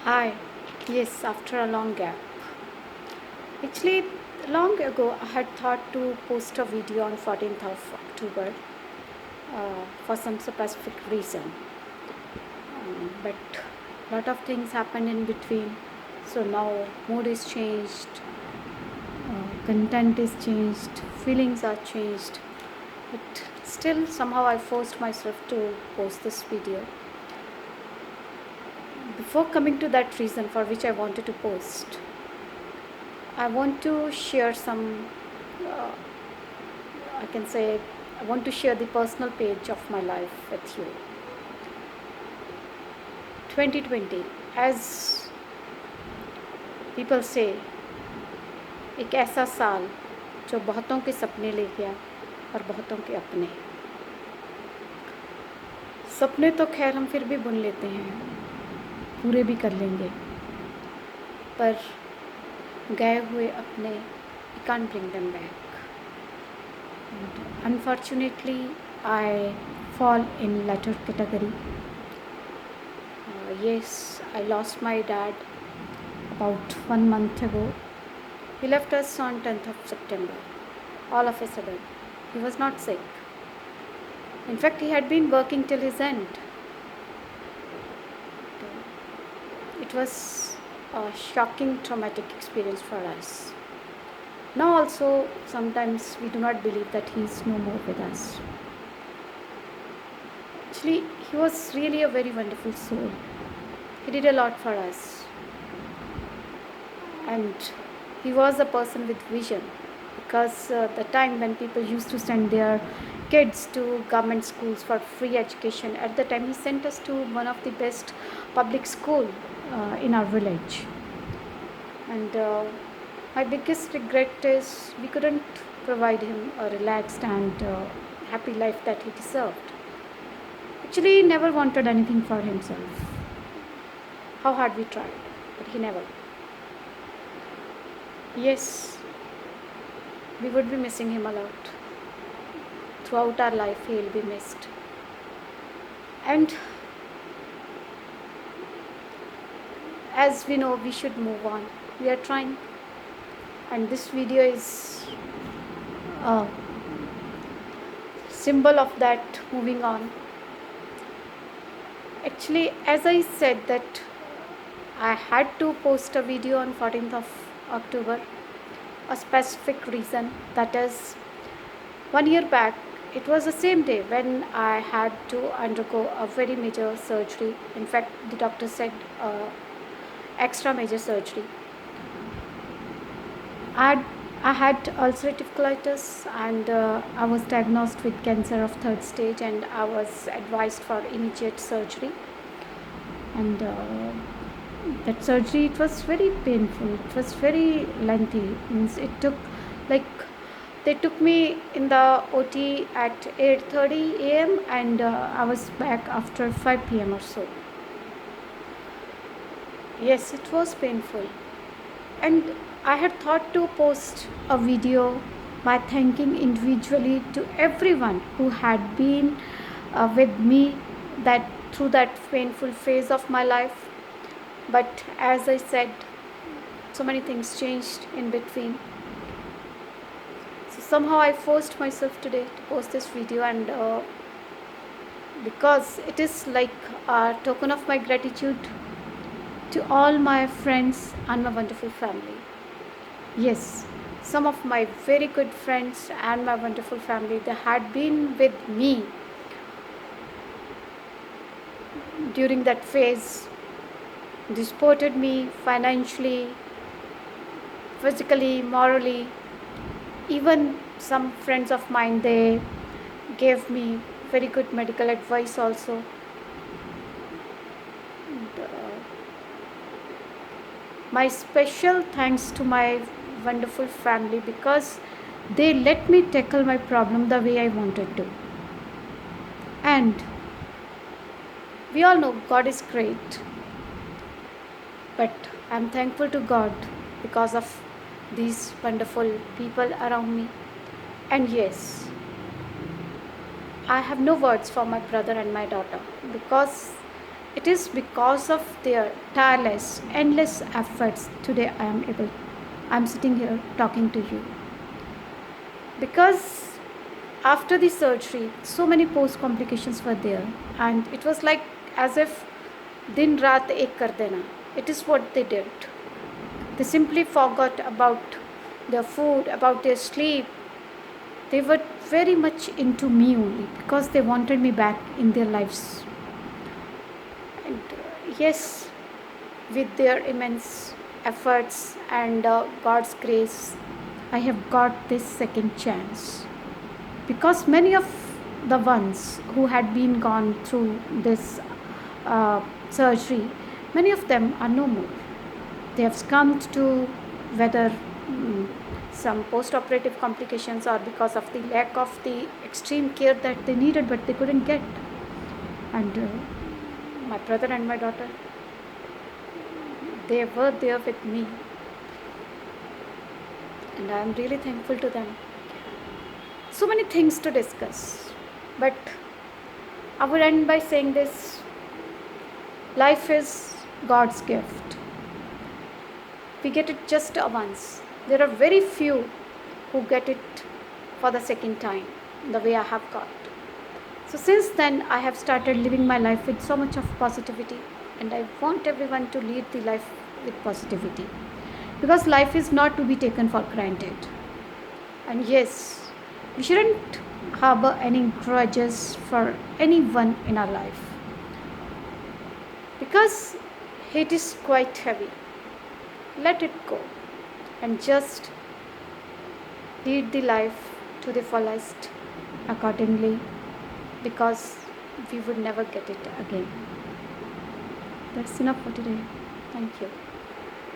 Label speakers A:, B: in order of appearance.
A: Hi. Yes, after a long gap. Actually, long ago I had thought to post a video on 14th of October for some specific reason. But lot of things happened in between. So now mood is changed, content is changed, feelings are changed. But still somehow I forced myself to post this video. Before coming to that reason for which I wanted to post, I want to share some, uh, I can say, I want to share the personal page of my life with you. 2020, as people say, एक ऐसा साल जो बहुतों के सपने ले गया और बहुतों के अपने। सपने तो खैर हम फिर भी बुन लेते हैं, पूरे भी कर लेंगे, पर गए हुए अपने we can't bring them back. And unfortunately, I fall in latter category. Yes, I lost my dad about 1 month ago. He left us on 10th of September, all of a sudden. He was not sick. In fact, he had been working till his end. It was a shocking, traumatic experience for us. Now also, sometimes we do not believe that he is no more with us. Actually, he was really a very wonderful soul. He did a lot for us. And he was a person with vision, because the time when people used to send their kids to government schools for free education, at the time he sent us to one of the best public school in our village. And my biggest regret is we couldn't provide him a relaxed and happy life that he deserved. Actually, he never wanted anything for himself. How hard we tried, but he never. Yes, we would be missing him a lot. Throughout our life, he will be missed. And as we know, we should move on. We are trying. And this video is a symbol of that moving on. Actually, as I said that I had to post a video on 14th of October, a specific reason, that is 1 year back. It was the same day when I had to undergo a very major surgery. In fact, the doctor said extra major surgery. I had ulcerative colitis, and I was diagnosed with cancer of third stage, and I was advised for immediate surgery. And that surgery, it was very painful. It was very lengthy. Means it took, like, they took me in the OT at 8:30 a.m. and I was back after 5 p.m. or so. Yes, it was painful. And I had thought to post a video by thanking individually to everyone who had been with me that through that painful phase of my life. But as I said, so many things changed in between. So somehow I forced myself today to post this video, and because it is like a token of my gratitude to all my friends and my wonderful family. Yes, some of my very good friends and my wonderful family, they had been with me during that phase. They supported me financially, physically, morally. Even some friends of mine, they gave me very good medical advice also. And, my special thanks to my wonderful family, because they let me tackle my problem the way I wanted to. And we all know God is great, but I'm thankful to God because of these wonderful people around me. And yes, I have no words for my brother and my daughter, because It is because of their tireless, endless efforts today I'm sitting here talking to you. Because after the surgery, so many post complications were there, and it was like as if din raat ek kar dena. It is what they did. They simply forgot about their food, about their sleep. They were very much into me only because they wanted me back in their lives. And yes, with their immense efforts and God's grace, I have got this second chance. Because many of the ones who had been gone through this surgery, many of them are no more. They have succumbed to whether some post-operative complications or because of the lack of the extreme care that they needed but they couldn't get. And my brother and my daughter, they were there with me, and I am really thankful to them. So many things to discuss, but I would end by saying this: life is God's gift. We get it just once. There are very few who get it for the second time, the way I have got. So since then, I have started living my life with so much of positivity, and I want everyone to lead the life with positivity, because life is not to be taken for granted. And yes, we shouldn't harbor any grudges for anyone in our life, because hate is quite heavy. Let it go and just lead the life to the fullest accordingly, because we would never get it again. That's enough for today. Thank you.